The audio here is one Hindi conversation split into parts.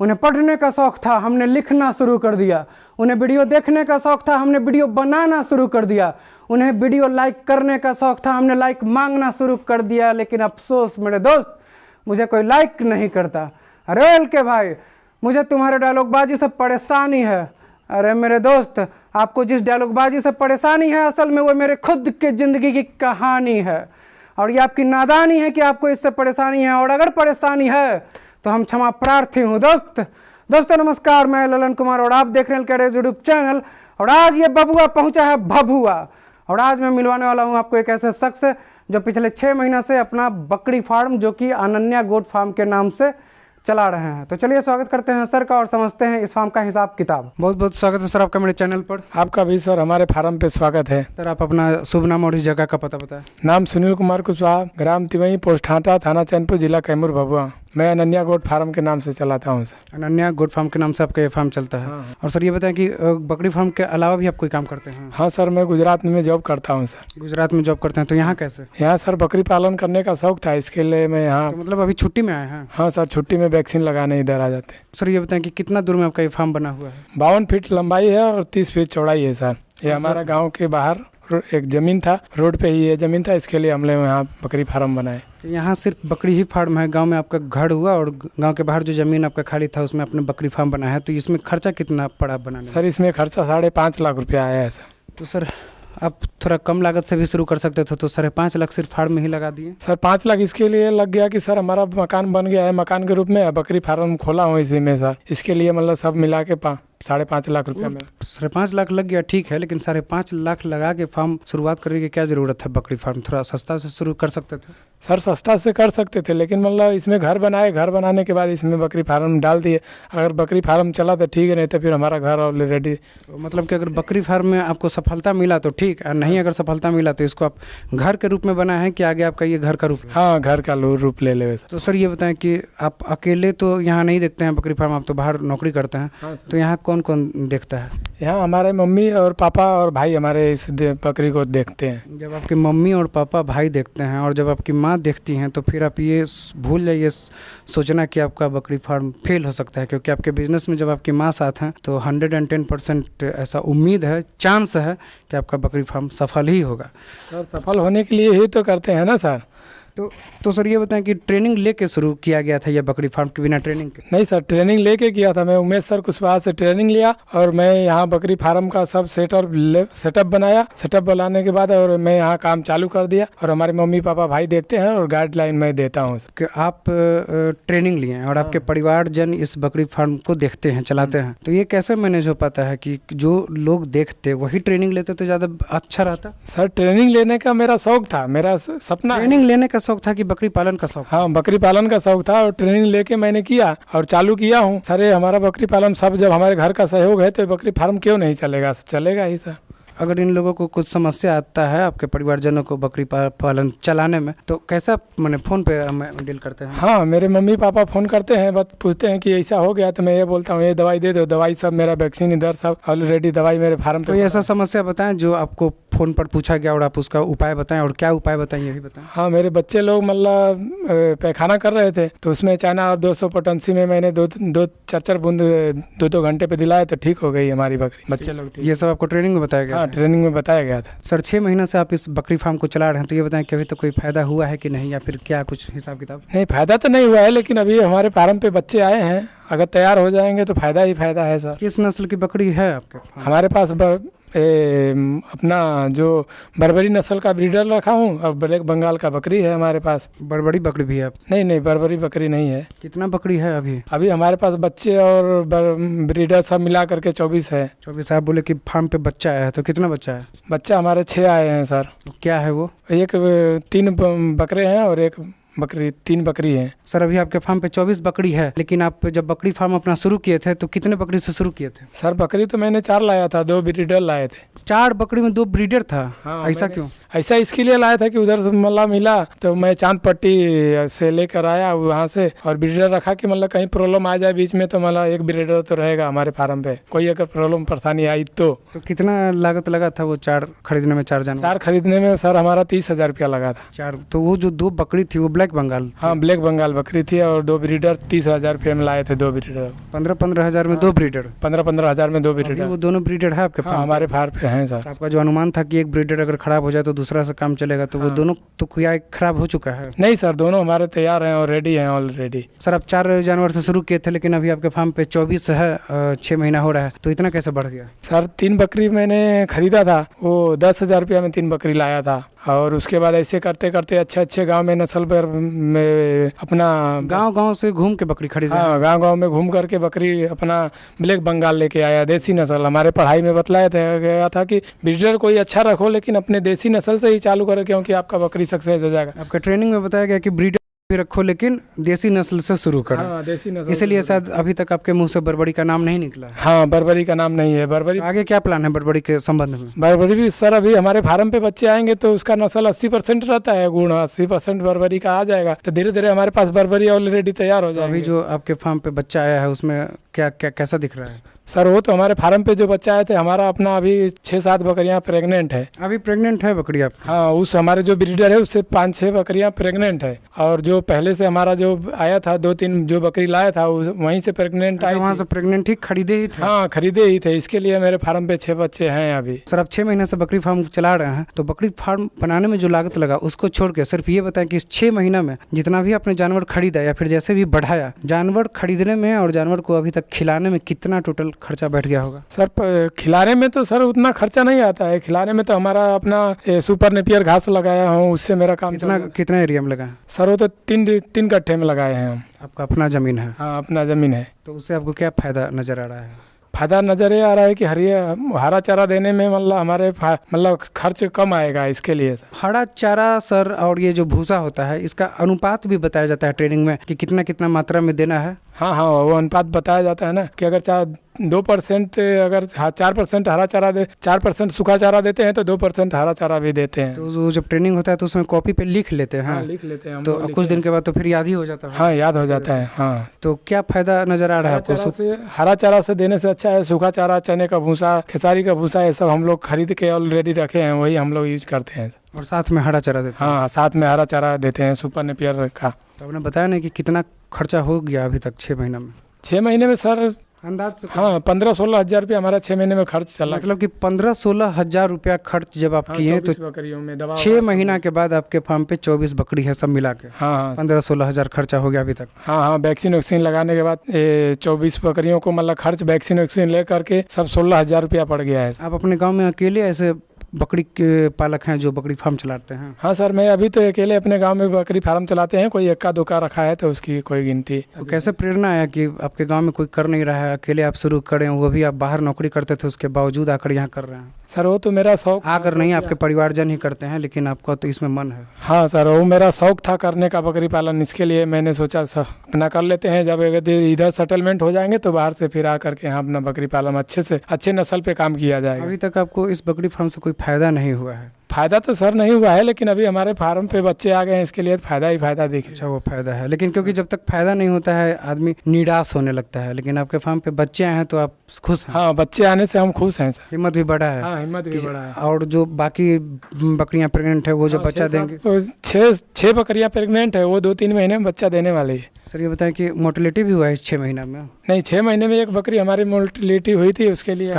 उन्हें पढ़ने का शौक़ था, हमने लिखना शुरू कर दिया। उन्हें वीडियो देखने का शौक़ था, हमने वीडियो बनाना शुरू कर दिया। उन्हें वीडियो लाइक करने का शौक़ था, हमने लाइक मांगना शुरू कर दिया। लेकिन अफसोस मेरे दोस्त, मुझे कोई लाइक नहीं करता। अरे एल के भाई, मुझे तुम्हारे डायलॉगबाजी से परेशानी है। अरे मेरे दोस्त, आपको जिस डायलॉगबाजी से परेशानी है, असल में वो मेरे खुद के ज़िंदगी की कहानी है। और ये आपकी नादानी है कि आपको इससे परेशानी है। और अगर परेशानी है तो हम क्षमा प्रार्थी हूँ। दोस्तों नमस्कार, मैं ललन कुमार और आप देख रहे हैं कैडेट्स यूट्यूब चैनल। और आज ये बबुआ पहुँचा है भभुआ। और आज मैं मिलवाने वाला हूँ आपको एक ऐसे शख्स से जो पिछले 6 महीना से अपना बकरी फार्म, जो कि अनन्या गोट फार्म के नाम से चला रहे हैं। तो चलिए स्वागत करते हैं सर का और समझते हैं इस फार्म का हिसाब किताब। बहुत बहुत स्वागत है सर आपका मेरे चैनल पर। आपका भी सर हमारे फार्म पे स्वागत है। सर आप अपना शुभ नाम और इस जगह का पता बताएं। नाम सुनील कुमार कुशवाहा, ग्राम तिवई, पोस्ट हाटा, थाना चैनपुर, जिला कैमूर, भभुआ। मैं अनन्या गोट फार्म के नाम से चलाता हूँ सर। अनन्या गोट फार्म के नाम से आपका ये फार्म चलता है। हाँ। और सर ये बताएं कि बकरी फार्म के अलावा भी आप कोई काम करते हैं? हाँ सर, मैं गुजरात में जॉब करता हूँ सर। गुजरात में जॉब करते हैं, तो यहाँ कैसे? यहाँ सर बकरी पालन करने का शौक था, इसके लिए मैं यहाँ। तो मतलब अभी छुट्टी में आए हैं? हाँ सर, छुट्टी में वैक्सीन लगाने इधर आ जाते हैं। सर ये बताएं कि कितना दूर में आपका ये फार्म बना हुआ है? 52 फीट लंबाई है और 30 फीट चौड़ाई है सर। ये हमारा गाँव के बाहर एक ज़मीन था, रोड पे ही ये ज़मीन था, इसके लिए हमने यहाँ बकरी फार्म बनाए। तो यहाँ सिर्फ बकरी ही फार्म है? गांव में आपका घर हुआ और गांव के बाहर जो ज़मीन आपका खाली था उसमें आपने बकरी फार्म बनाया है। तो इसमें खर्चा कितना पड़ा बनाने में? सर इसमें खर्चा 5.5 लाख रुपया आया है सर। तो सर आप थोड़ा कम लागत से भी शुरू कर सकते थे, तो 5.5 लाख सिर्फ फार्म में ही लगा दिए? सर 5 लाख इसके लिए लग गया कि सर हमारा मकान बन गया है, मकान के रूप में बकरी फार्म खोला हूँ इसी में सर। इसके लिए मतलब सब मिला के 5.5 लाख रुपया में। 5.5 लाख लग गया, ठीक है, लेकिन 5.5 लाख लगा के फार्म शुरुआत करने की क्या ज़रूरत है? बकरी फार्म थोड़ा सस्ता से शुरू कर सकते थे। सर सस्ता से कर सकते थे, लेकिन मतलब इसमें घर बनाए, घर बनाने के बाद इसमें बकरी फार्म डाल दिए। अगर बकरी फार्म चला तो ठीक है, नहीं तो फिर हमारा घर ऑलरेडी। मतलब कि अगर बकरी फार्म में आपको सफलता मिला तो ठीक, और नहीं अगर सफलता मिला तो इसको आप घर के रूप में बनाए हैं कि आगे आपका ये घर का रूप? हाँ, घर का रूप ले ले। तो सर ये बताएं कि आप अकेले तो यहाँ नहीं देखते हैं बकरी फार्म, आप तो बाहर नौकरी करते हैं। हाँ, तो यहाँ कौन कौन देखता है? यहाँ हमारे मम्मी और पापा और भाई हमारे इस बकरी को देखते हैं। जब आपके मम्मी और पापा भाई देखते हैं और जब आपकी माँ देखती हैं, तो फिर आप ये भूल जाइए सोचना कि आपका बकरी फार्म फेल हो सकता है, क्योंकि आपके बिजनेस में जब आपकी माँ साथ हैं तो 110% ऐसा उम्मीद है, चांस है कि आपका बकरी फार्म सफल ही होगा। सर सफल होने के लिए ही तो करते हैं ना सर। तो सर ये बताएं कि ट्रेनिंग लेके शुरू किया गया था या बकरी फार्म के बिना ट्रेनिंग के? नहीं सर, ट्रेनिंग लेके किया था। मैं उमेश सर कुशवाहा से ट्रेनिंग लिया और मैं यहाँ बकरी फार्म का सब सेटअप बनाया। सेटअप बनाने के बाद और मैं यहाँ काम चालू कर दिया और हमारे मम्मी पापा भाई देखते हैं और गाइडलाइन मैं देता हूँ। कि आप ट्रेनिंग लिए हैं और आपके परिवारजन इस बकरी फार्म को देखते हैं, चलाते हैं, तो ये कैसे मैनेज हो पाता है कि जो लोग देखते वही ट्रेनिंग लेते तो ज़्यादा अच्छा रहता? सर ट्रेनिंग लेने का मेरा शौक था, मेरा सपना। ट्रेनिंग लेने का शौक था कि बकरी पालन का शौक? हाँ, बकरी पालन का शौक था और ट्रेनिंग लेके मैंने किया और चालू किया हूँ सर। हमारा बकरी पालन सब, जब हमारे घर का सहयोग है तो बकरी फार्म क्यों नहीं चलेगा? चलेगा ही सर। अगर इन लोगों को कुछ समस्या आता है आपके परिवारजनों को बकरी पालन चलाने में, तो कैसा मैंने फ़ोन पे डील करते हैं? हाँ, मेरे मम्मी पापा फ़ोन करते हैं, बस पूछते हैं कि ऐसा हो गया, तो मैं ये बोलता हूँ ये दवाई दे दो। दवाई सब मेरा वैक्सीन इधर सब ऑलरेडी दवाई मेरे फार्म पे। कोई ऐसा समस्या बताएं जो आपको फ़ोन पर पूछा गया और आप उसका उपाय बताएं, और क्या उपाय बताएं ये भी बताएं। हाँ, मेरे बच्चे लोग मतलब पैखाना कर रहे थे, तो उसमें चाइना और 200 पोटेंसी में मैंने 2-4 बूंद 2 घंटे पे दिलाए तो ठीक हो गई हमारी बकरी। बच्चे लोग ये सब आपको ट्रेनिंग में बताया गया? हाँ, ट्रेनिंग में बताया गया था। सर 6 महीना से आप इस बकरी फार्म को चला रहे हैं, तो ये बताएं कि अभी तो कोई फ़ायदा हुआ है कि नहीं, या फिर क्या कुछ हिसाब किताब? नहीं, फ़ायदा तो नहीं हुआ है, लेकिन अभी हमारे फार्म पे बच्चे आए हैं, अगर तैयार हो जाएंगे तो फ़ायदा ही फ़ायदा है सर। किस नस्ल की बकरी है आपके? हमारे पास अपना जो बर्बरी नस्ल का ब्रीडर रखा हूँ और ब्लैक बंगाल का बकरी है हमारे पास। बर्बरी बकरी भी है? नहीं, बर्बरी बकरी नहीं है। कितना बकरी है अभी हमारे पास बच्चे और ब्रीडर सब मिला करके 24 है। 24? आप बोले कि फार्म पे बच्चा आया है, तो कितना बच्चा है? बच्चा हमारे 6 आए हैं सर। क्या है वो? 3 बकरे हैं और 3 बकरी हैं। सर अभी आपके फार्म पे 24 बकरी है, लेकिन आप जब बकरी फार्म अपना शुरू किए थे तो कितने बकरी से शुरू किए थे? सर बकरी तो मैंने 4 लाया था, 2 ब्रीडर लाए थे। 4 बकरी में 2 ब्रीडर था? हाँ, ऐसा क्यों? ऐसा इसके लिए लाया था कि उधर से मतलब मिला तो मैं चांद पट्टी से लेकर आया वहाँ से, और ब्रीडर रखा कि मतलब कहीं प्रॉब्लम आ जाए बीच में तो मतलब एक ब्रीडर तो रहेगा हमारे फार्म पे, कोई अगर प्रॉब्लम परेशानी आई तो। कितना लागत लगा था वो 4 खरीदने में? 4 जानवर 4 खरीदने में सर हमारा 30,000 रुपया लगा था। 4? तो वो जो 2 बकरी थी वो ब्लैक बंगाल? हाँ ब्लैक बंगाल बकरी थी और 2 ब्रीडर 30,000 रुपये में लाए थे। 2 ब्रीडर 15-15 हज़ार में 2 ब्रीडर? 15-15 हज़ार में 2 अभी ब्रीडर। वो दोनों ब्रीडर है आपके हाँ पास? हमारे फार्म पे हैं सर। आपका जो अनुमान था कि एक ब्रीडर अगर खराब हो जाए तो दूसरा से काम चलेगा, तो वो दोनों तो क्या खराब हो चुका है? नहीं सर, दोनों हमारे तैयार हैं और रेडी हैं ऑलरेडी। सर आप 4 जानवर से शुरू किए थे, लेकिन अभी आपके फार्म पे 24 है, 6 महीना हो रहा है, तो इतना कैसे बढ़ गया? सर 3 बकरी मैंने खरीदा था, वो 10,000 रुपया में 3 बकरी लाया था और उसके बाद ऐसे करते करते अच्छे गांव में नस्ल पर में अपना गांव से घूम के बकरी खरीदा? हाँ गांव में घूम करके बकरी अपना ब्लैक बंगाल लेके आया, देसी नस्ल। हमारे पढ़ाई में बतलाया गया था कि ब्रीडर कोई अच्छा रखो लेकिन अपने देसी नस्ल से ही चालू करो, क्योंकि आपका बकरी सक्सेस हो जाएगा। आपका ट्रेनिंग में बताया गया कि ब्रीडर भी रखो लेकिन देसी नस्ल से शुरू करो। हाँ देसी नस्ल। इसलिए शायद अभी तक आपके मुंह से बर्बरी का नाम नहीं निकला। हाँ बर्बरी का नाम नहीं है। बर्बरी तो आगे क्या प्लान है बर्बरी के संबंध में? बर्बरी भी सर अभी हमारे फार्म पे बच्चे आएंगे तो उसका नस्ल 80% रहता है, गुण 80% बर्बरी का आ जाएगा, तो धीरे धीरे हमारे पास बर्बरी ऑलरेडी तैयार हो जाएगी। अभी जो आपके फार्म पे बच्चा आया है उसमें क्या क्या कैसा दिख रहा है? सर वो तो हमारे फार्म पे जो बच्चा आए थे, हमारा अपना अभी 6-7 बकरियां प्रेग्नेंट है। अभी प्रेग्नेंट है बकरी आप? हाँ उस हमारे जो ब्रीडर है उससे 5-6 बकरियां प्रेग्नेंट है, और जो पहले से हमारा जो आया था 2-3 जो बकरी लाया था वहीं से प्रेग्नेंट आई। वहाँ से प्रेग्नेंट ही खरीदे ही थे? हाँ खरीदे ही थे, इसके लिए मेरे फार्म पे 6 बच्चे हैं अभी। सर आप 6 महीने से बकरी फार्म चला रहे हैं, तो बकरी फार्म बनाने में जो लागत लगा उसको छोड़ के सिर्फ ये बताएं कि इस 6 महीना में जितना भी आपने जानवर खरीदा या फिर जैसे भी बढ़ाया, जानवर खरीदने में और जानवर को अभी तक खिलाने में कितना टोटल खर्चा बैठ गया होगा? सर खिलाने में तो सर उतना खर्चा नहीं आता है। खिलाने में तो हमारा अपना सुपर नेपियर घास लगाया हूँ, उससे मेरा काम कितना एरिया में लगा है? सर वो तो 3 कट्ठे में लगाए हैं हम। आपका अपना जमीन है? हाँ अपना जमीन है। तो उससे आपको क्या फायदा नजर आ रहा है? फायदा नजर ये आ रहा है कि हरा चारा देने में मतलब हमारे मतलब खर्च कम आएगा इसके लिए। हरा चारा सर और ये जो भूसा होता है इसका अनुपात भी बताया जाता है ट्रेनिंग में कि कितना मात्रा में देना है? हाँ वो अनुपात बताया जाता है ना कि अगर 2% अगर 4% हरा चारा 4% सूखा चारा देते हैं तो 2% हरा चारा भी देते हैं। तो जब ट्रेनिंग होता है तो उसमें कॉपी पे लिख लेते हैं? हाँ लिख लेते हैं हम। तो कुछ दिन के बाद तो फिर याद ही हो जाता है? हाँ याद हो जाता है। हाँ तो क्या फायदा नजर आ रहा है आपको? हरा चारा से देने से अच्छा है सूखा चारा, चने का भूसा, खेसारी का भूसा, ये सब हम लोग खरीद के ऑलरेडी रखे हैं, वही हम लोग यूज करते हैं। और साथ में हरा चारा देते हैं? हाँ साथ में हरा चारा देते हैं सुपर नेपियर का। तो आपने बताया ना कि कितना खर्चा हो गया अभी तक 6 महीना में? 6 महीने में सर अंदाज से? हाँ 15-16 हज़ार रुपया हमारा 6 महीने में खर्च चला। मतलब कि 15-16 हज़ार रुपया खर्च जब आप किए तो 24 बकरियों में दवा 6 महीना के बाद आपके फार्म पे 24 बकरी है सब मिला के? हाँ 15-16 हज़ार खर्चा हो गया अभी तक? हाँ वैक्सीन लगाने के बाद 24 बकरियों को मतलब खर्च वैक्सीन ले करके सब 16,000 रुपया पड़ गया है। आप अपने गाँव में अकेले ऐसे बकरी के पालक हैं जो बकरी फार्म चलाते हैं? हाँ सर मैं अभी तो अकेले अपने गांव में बकरी फार्म चलाते हैं, कोई 1-2 रखा है तो उसकी कोई गिनती। तो कैसे प्रेरणा आया कि आपके गांव में कोई कर नहीं रहा है, अकेले आप शुरू करें, वो भी आप बाहर नौकरी करते थे उसके बावजूद आकर यहाँ कर रहे हैं? सर वो तो मेरा शौक आकर नहीं, आपके परिवारजन ही करते हैं, लेकिन आपका तो इसमें मन है? हाँ सर वो मेरा शौक था करने का बकरी पालन, इसके लिए मैंने सोचा सर अपना कर लेते हैं। जब इधर सेटलमेंट हो जाएंगे तो बाहर से फिर आकर के यहाँ अपना बकरी पालन अच्छे नस्ल पे काम किया जाएगा। अभी तक आपको इस बकरी फार्म से कोई फायदा नहीं हुआ है? फायदा तो सर नहीं हुआ है, लेकिन अभी हमारे फार्म पे बच्चे आ गए हैं, इसके लिए फायदा ही फायदा दिखे। अच्छा वो फायदा है, लेकिन क्योंकि जब तक फायदा नहीं होता है आदमी निराश होने लगता है, लेकिन आपके फार्म पे बच्चे आए हैं तो आप खुश हैं? हाँ बच्चे आने से हम खुश हैं सर। हिम्मत भी बढ़ा है? हाँ हिम्मत भी बढ़ा है। और जो बाकी बकरियां प्रेग्नेंट है वो जो बच्चा देंगे? 6 बकरियां प्रेग्नेंट है, वो 2-3 महीने में बच्चा देने वाली है। सर ये बताएं कि मोर्टेलिटी भी हुआ है इस 6 महीना में? नहीं 6 महीने में एक बकरी हमारी मोर्टेलिटी हुई थी, उसके लिए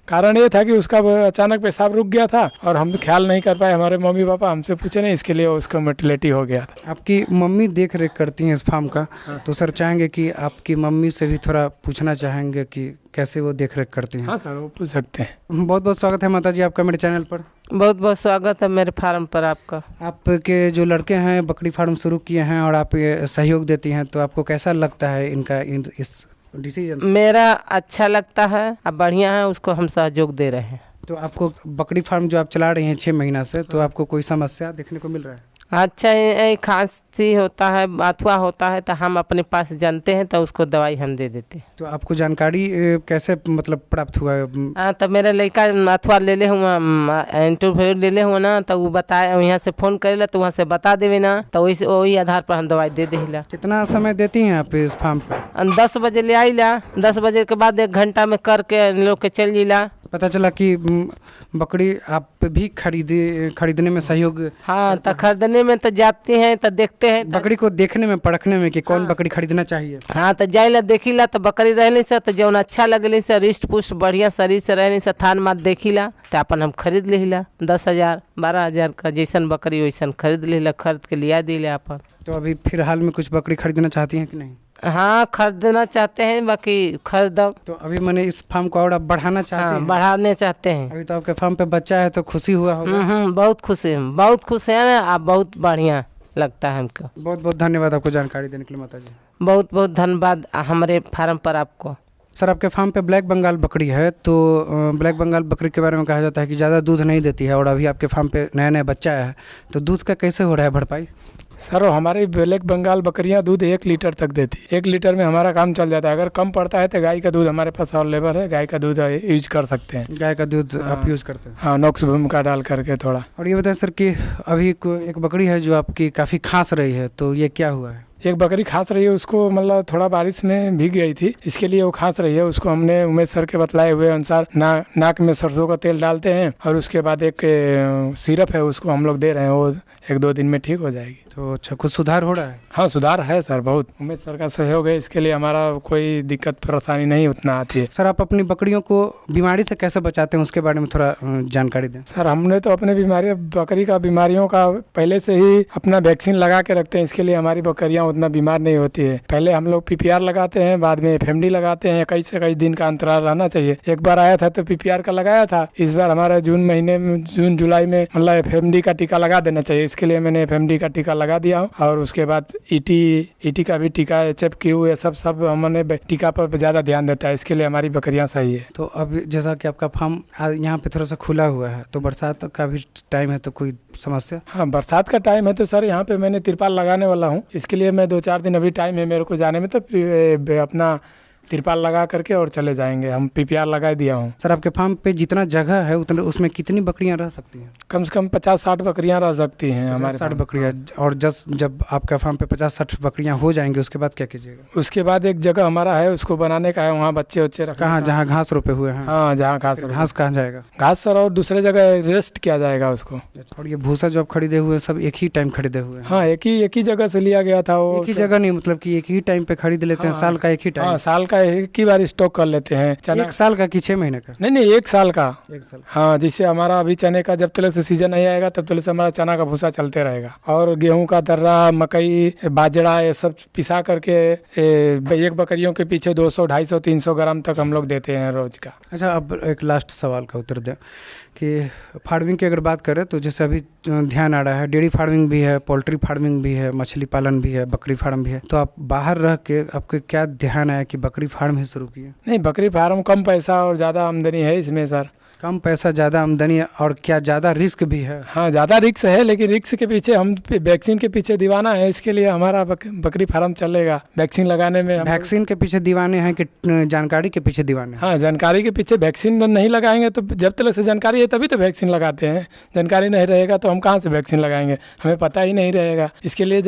कारण ये था कि उसका अचानक पेशाब रुक गया था और हम ख्याल नहीं कर पाए, हमारे मम्मी पापा हमसे पूछे नहीं, इसके लिए उसका मोर्टेलिटी हो गया था। आपकी मम्मी देख रेख करती हैं इस फार्म का? हाँ। तो सर चाहेंगे कि आपकी मम्मी से भी थोड़ा पूछना चाहेंगे कि कैसे वो देख रेख करती हैं? हाँ सर वो पूछ सकते हैं। बहुत बहुत स्वागत है माता जी आपका मेरे चैनल पर। बहुत बहुत स्वागत है मेरे फार्म पर आपका। आपके जो लड़के हैं बकरी फार्म शुरू किए हैं और आप ये सहयोग देती हैं, तो आपको कैसा लगता है इनका इस डिसीजन? मेरा अच्छा लगता है, अब बढ़िया है, उसको हम सहयोग दे रहे हैं। तो आपको बकरी फार्म जो आप चला रही हैं 6 महीना से, तो आपको कोई समस्या देखने को मिल रहा है? अच्छा खांसी होता है, अथवा होता है तो हम अपने पास जानते हैं तो उसको दवाई हम दे देते हैं। तो आपको जानकारी कैसे मतलब प्राप्त हुआ है? हाँ तो मेरा लड़का अथवा ले ले हुआ, इंटरव्यू ले ले हुआ ना, तो वो बताए यहाँ से फ़ोन करेला तो वहाँ से बता देवे ना, तो वही आधार पर हम दवाई दे देला। कितना समय देती हैं आप इस फार्म पर? 10 बजे ले आईला, 10 बजे के बाद 1 घंटा में करके लोग के चल जीला, पता चला कि बकरी आप भी खरीदने में सहयोग। हाँ तो खरीदने में तो जाते हैं तो देखते हैं बकरी को देखने में परखने में कि कौन बकरी खरीदना चाहिए। हाँ तो जाइला देखिला तो बकरी रहने से तो जौन अच्छा लगले से रिष्ट पुष्ट बढ़िया शरीर से रहने से थान मात देखिला तो अपन हम खरीद लेला 10,000 12,000 का जैसन बकरी वैसन खरीद लेला, खरीद के लिया दिले अपन। तो अभी फिलहाल में कुछ बकरी खरीदना चाहती हैं कि नहीं? हाँ खरीदना चाहते हैं, बाकी खरीदो तो अभी मैंने इस फार्म को और आप बढ़ाना चाहते हाँ, हैं? बढ़ाने चाहते हैं। अभी तो आपके फार्म पे बच्चा है तो खुशी हुआ होगा। बहुत खुश है ना आप, बहुत बढ़िया लगता है हमको। बहुत बहुत धन्यवाद आपको जानकारी देने के लिए माता जी। बहुत बहुत धन्यवाद हमारे फार्म पर आपको। सर आपके फार्म पे ब्लैक बंगाल बकरी है, तो ब्लैक बंगाल बकरी के बारे में कहा जाता है कि ज़्यादा दूध नहीं देती है और अभी आपके फार्म पे नया नया बच्चा है, तो दूध का कैसे हो रहा है भरपाई? सर हमारी ब्लैक बंगाल बकरियां दूध 1 लीटर तक देती है। 1 लीटर में हमारा काम चल जाता है। अगर कम पड़ता है तो गाय का दूध हमारे पास अवेलेबल है, गाय का दूध यूज कर सकते हैं। गाय का दूध आप यूज़ करते हैं? हाँ, नॉक्स भूमिका डाल करके थोड़ा। और ये बताएं सर कि अभी एक बकरी है जो आपकी काफ़ी खांस रही है, तो ये क्या हुआ है? एक बकरी खांस रही है, उसको मतलब थोड़ा बारिश में भीग गई थी, इसके लिए वो खांस रही है। उसको हमने उमेश सर के बतलाए हुए अनुसार नाक में सरसों का तेल डालते हैं और उसके बाद एक सिरप है उसको हम लोग दे रहे हैं, वो 1-2 दिन में ठीक हो जाएगी। तो अच्छा कुछ सुधार हो रहा है? हाँ सुधार है सर, बहुत। उमेश सर का सहयोग है, इसके लिए हमारा कोई दिक्कत परेशानी नहीं उतना आती है। सर आप अपनी बकरियों को बीमारी से कैसे बचाते हैं उसके बारे में थोड़ा जानकारी दें। सर हमने तो अपने बकरी का बीमारियों का पहले से ही अपना वैक्सीन लगा के रखते हैं, इसके लिए हमारी बकरियां उतना बीमार नहीं होती है। पहले हम लोग PPR लगाते हैं, बाद में FMD लगाते हैं। 21 से 21 दिन का अंतराल रहना चाहिए। एक बार आया था तो PPR का लगाया था, इस बार हमारा जून जुलाई में मतलब FMD का टीका लगा देना चाहिए। इसके लिए मैंने FMD का टीका लगा दिया हूँ और उसके बाद ET का भी टीका, HFQ, ये सब हमने टीका पर ज़्यादा ध्यान देता है, इसके लिए हमारी बकरियाँ सही है। तो अब जैसा कि आपका फार्म यहाँ पे थोड़ा सा खुला हुआ है, तो बरसात का भी टाइम है, तो कोई समस्या? हाँ बरसात का टाइम है तो सर यहाँ पे मैंने तिरपाल लगाने वाला हूँ, इसके लिए मैं 2-4 दिन अभी टाइम है मेरे को जाने में, तो अपना तिरपाल लगा करके और चले जाएंगे। हम PPR लगा दिया हूँ। सर आपके फार्म पे जितना जगह है उतना उसमें कितनी बकरियां रह सकती हैं? कम से कम 50-60 बकरियां रह सकती हैं हमारे। 60 बकरियां। और जब आपका फार्म पे 50-60 बकरियां हो जाएंगे उसके बाद क्या कीजिएगा? उसके बाद एक जगह हमारा है उसको बनाने का है, वहाँ बच्चे रखने। कहाँ? जहाँ घास रोपे हुए हैं? हाँ जहाँ घास कहाँ जाएगा? घास सर और दूसरे जगह रेस्ट किया जाएगा उसको। और ये भूसा जो आप खरीदे हुए सब एक ही टाइम खरीदे हुए हैं? हाँ एक ही जगह से लिया गया था। वो एक ही जगह नहीं, मतलब कि एक ही टाइम पे खरीद लेते हैं? साल का एक ही टाइम? हाँ साल का एक ही बार स्टॉक कर लेते हैं। चना 1 साल का कि 6 महीने का? नहीं 1 साल का। 1 साल। हाँ जिससे हमारा अभी चने का जब तक से सीजन नहीं आएगा तब तक से हमारा चना का भूसा चलते रहेगा। और गेहूं का दर्रा, मकई, बाजरा, ये सब पिसा करके एक बकरियों के पीछे 200, 250, 300 ग्राम तक हम लोग देते हैं रोज का। अच्छा अब एक लास्ट सवाल का उत्तर दें कि फार्मिंग की अगर बात करें तो जैसे अभी ध्यान आ रहा है, डेयरी फार्मिंग भी है, पोल्ट्री फार्मिंग भी है, मछली पालन भी है, बकरी फार्म भी है, तो आप बाहर रह के आपके क्या ध्यान आया कि बकरी फार्म ही शुरू किए? नहीं बकरी फार्म कम पैसा और ज़्यादा आमदनी है इसमें सर। कम पैसा ज़्यादा आमदनी, और क्या ज़्यादा रिस्क भी है? हाँ ज़्यादा रिस्क है, लेकिन रिस्क के पीछे हम वैक्सीन के पीछे दीवाना है, इसके लिए हमारा बकरी फार्म चलेगा। वैक्सीन लगाने में वैक्सीन के पीछे दीवाने हैं कि जानकारी के पीछे दीवाने? हाँ जानकारी के पीछे। वैक्सीन नहीं लगाएंगे तो जब तक से जानकारी है तभी तो वैक्सीन लगाते हैं। जानकारी नहीं रहेगा तो हम कहाँ से वैक्सीन लगाएंगे, हमें पता ही नहीं रहेगा। इसके लिए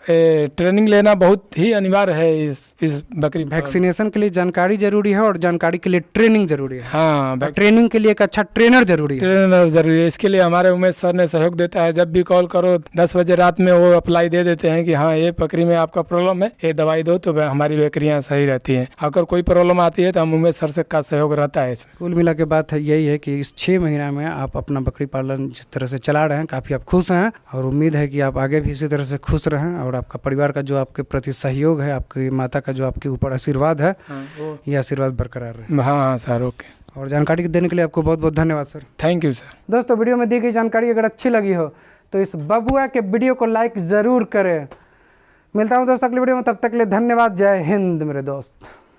ट्रेनिंग लेना बहुत ही अनिवार्य है। इस बकरी वैक्सीनेशन के लिए जानकारी जरूरी है और जानकारी के लिए ट्रेनिंग जरूरी है। हाँ ट्रेनिंग के लिए अच्छा ट्रेनर जरूरी है। इसके लिए हमारे उमेश सर ने सहयोग देता है। जब भी कॉल करो 10 बजे रात में वो अप्लाई दे देते हैं कि हाँ ये बकरी में आपका प्रॉब्लम है, ये दवाई दो, तो हमारी बकरियां सही रहती हैं। अगर कोई प्रॉब्लम आती है तो हम उमेश सर से का सहयोग रहता है इसमें। कुल मिला के बात है यही है कि इस 6 महीना में आप अपना बकरी पालन जिस तरह से चला रहे हैं काफ़ी आप खुश हैं, और उम्मीद है कि आप आगे भी इसी तरह से खुश रहें और आपका परिवार का जो आपके प्रति सहयोग है, आपकी माता का जो आपके ऊपर आशीर्वाद है, ये आशीर्वाद बरकरार रहे। हाँ सर ओके। और जानकारी देने के लिए आपको बहुत बहुत धन्यवाद सर। Thank you sir. दोस्तों वीडियो में दी गई जानकारी अगर अच्छी लगी हो तो इस बबुआ के वीडियो को लाइक ज़रूर करें। मिलता हूं दोस्तों अगली वीडियो में, तब तक के लिए धन्यवाद। जय हिंद मेरे दोस्त।